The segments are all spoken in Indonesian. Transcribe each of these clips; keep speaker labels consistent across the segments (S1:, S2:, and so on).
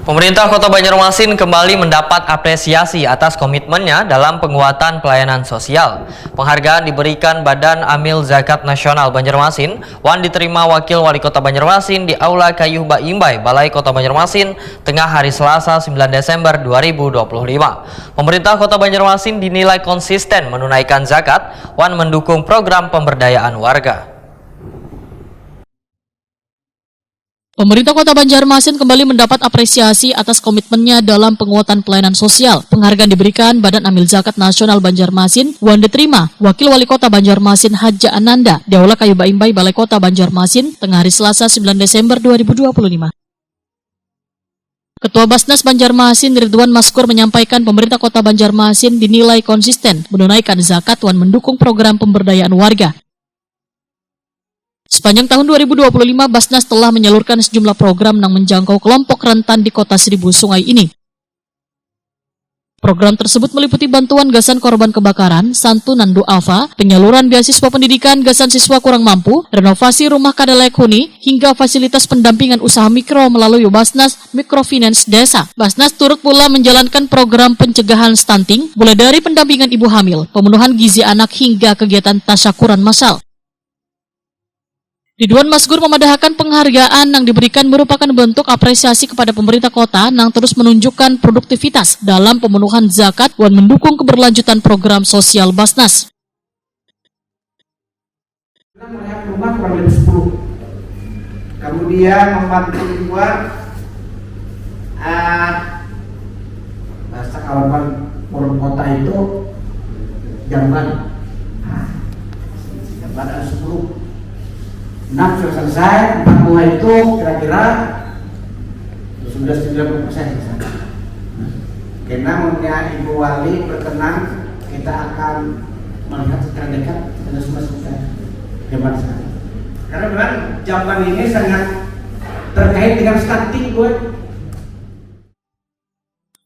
S1: Pemerintah Kota Banjarmasin kembali mendapat apresiasi atas komitmennya dalam penguatan pelayanan sosial. Penghargaan diberikan Badan Amil Zakat Nasional Banjarmasin. Wan diterima Wakil Wali Kota Banjarmasin di Aula Kayuh Baimbai, Balai Kota Banjarmasin, tengah hari Selasa 9 Desember 2025. Pemerintah Kota Banjarmasin dinilai konsisten menunaikan zakat. Wan mendukung program pemberdayaan warga.
S2: Pemerintah Kota Banjarmasin kembali mendapat apresiasi atas komitmennya dalam penguatan pelayanan sosial. Penghargaan diberikan Badan Amil Zakat Nasional Banjarmasin. Wan diterima Wakil Wali Kota Banjarmasin Haja Ananda di Aula Kayuh Baimbai, Balai Kota Banjarmasin, tengah hari Selasa 9 Desember 2025. Ketua Basnas Banjarmasin Ridwan Maskur menyampaikan pemerintah Kota Banjarmasin dinilai konsisten menunaikan zakat. Wan mendukung program pemberdayaan warga. Sepanjang tahun 2025, Basnas telah menyalurkan sejumlah program yang menjangkau kelompok rentan di Kota Seribu Sungai ini. Program tersebut meliputi bantuan gasan korban kebakaran, santunan du'afa, penyaluran beasiswa pendidikan gasan siswa kurang mampu, renovasi rumah Kadalek Huni, hingga fasilitas pendampingan usaha mikro melalui Basnas Microfinance Desa. Basnas turut pula menjalankan program pencegahan stunting, mulai dari pendampingan ibu hamil, pemenuhan gizi anak, hingga kegiatan tasyakuran massal. Ridwan Maskur memadahkan penghargaan yang diberikan merupakan bentuk apresiasi kepada pemerintah kota yang terus menunjukkan produktivitas dalam pemenuhan zakat dan mendukung keberlanjutan program sosial Basnas.
S3: Kita melihat rumah kurang lebih 10. Kemudian membantu buat bahasa kawan-kawan forum kota itu jamban. Jamban ada 10. 6 sudah selesai, 4 bunga itu kira-kira sudah 90%. Karena mengenai Ibu Wali berkenan, kita akan melihat secara dekat sudah semua selesai. Hebat sekali. Karena memang jamban ini sangat terkait dengan stunting, buat.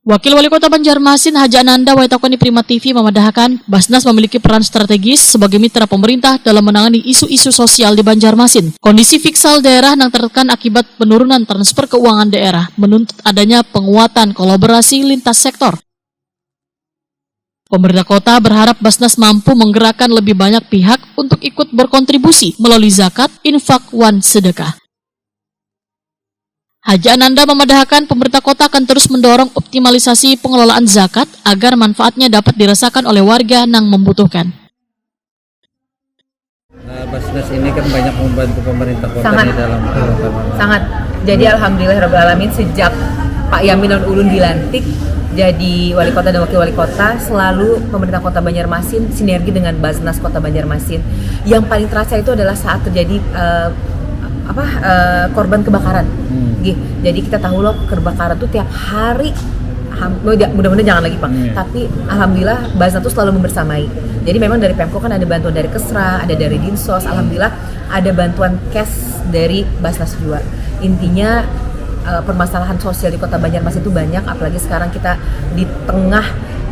S2: Wakil Wali Kota Banjarmasin Haja Ananda Waitakoni Prima TV memadahkan Basnas memiliki peran strategis sebagai mitra pemerintah dalam menangani isu-isu sosial di Banjarmasin. Kondisi fiskal daerah yang tertekan akibat penurunan transfer keuangan daerah menuntut adanya penguatan kolaborasi lintas sektor. Pemerintah kota berharap Basnas mampu menggerakkan lebih banyak pihak untuk ikut berkontribusi melalui zakat, infak, wan, sedekah. Haja Ananda memadahkan pemerintah kota akan terus mendorong optimalisasi pengelolaan zakat agar manfaatnya dapat dirasakan oleh warga yang membutuhkan.
S4: Basnas ini kan banyak membantu pemerintah kota di dalam
S5: sangat. Jadi alhamdulillahirobbilalamin sejak Pak Yamin dan Ulun dilantik jadi wali kota dan wakil wali kota, selalu pemerintah Kota Banjarmasin sinergi dengan Basnas Kota Banjarmasin. Yang paling terasa itu adalah saat terjadi korban kebakaran. Jadi kita tahu loh, kebakaran tuh tiap hari, mudah-mudahan jangan lagi Pak. Tapi alhamdulillah Basnas tuh selalu membersamai. Jadi memang dari Pemko kan ada bantuan dari Kesra, ada dari Dinsos, alhamdulillah ada bantuan cash dari Basnas juga. Intinya permasalahan sosial di Kota Banjarmasin itu banyak, apalagi sekarang kita di tengah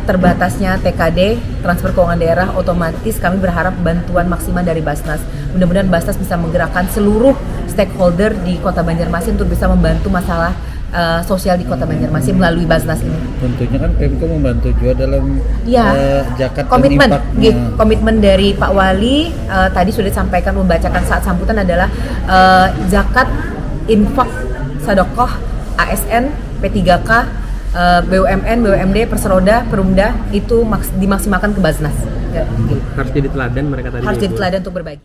S5: terbatasnya TKD, transfer keuangan daerah, otomatis kami berharap bantuan maksimal dari Basnas. Mudah-mudahan Basnas bisa menggerakkan seluruh stakeholder di Kota Banjarmasin untuk bisa membantu masalah sosial di Kota Banjarmasin melalui Basnas ini.
S4: Tentunya kan Pemko membantu juga dalam zakat
S5: komitmen,
S4: dan infak.
S5: Komitmen dari Pak Wali tadi sudah disampaikan, membacakan saat sambutan adalah zakat, infak, sedekah, ASN, P3K, BUMN, BUMD, Perseroda, Perumda itu dimaksimalkan ke Basnas.
S6: Harus jadi teladan mereka tadi.
S5: Harus jadi teladan untuk berbagi.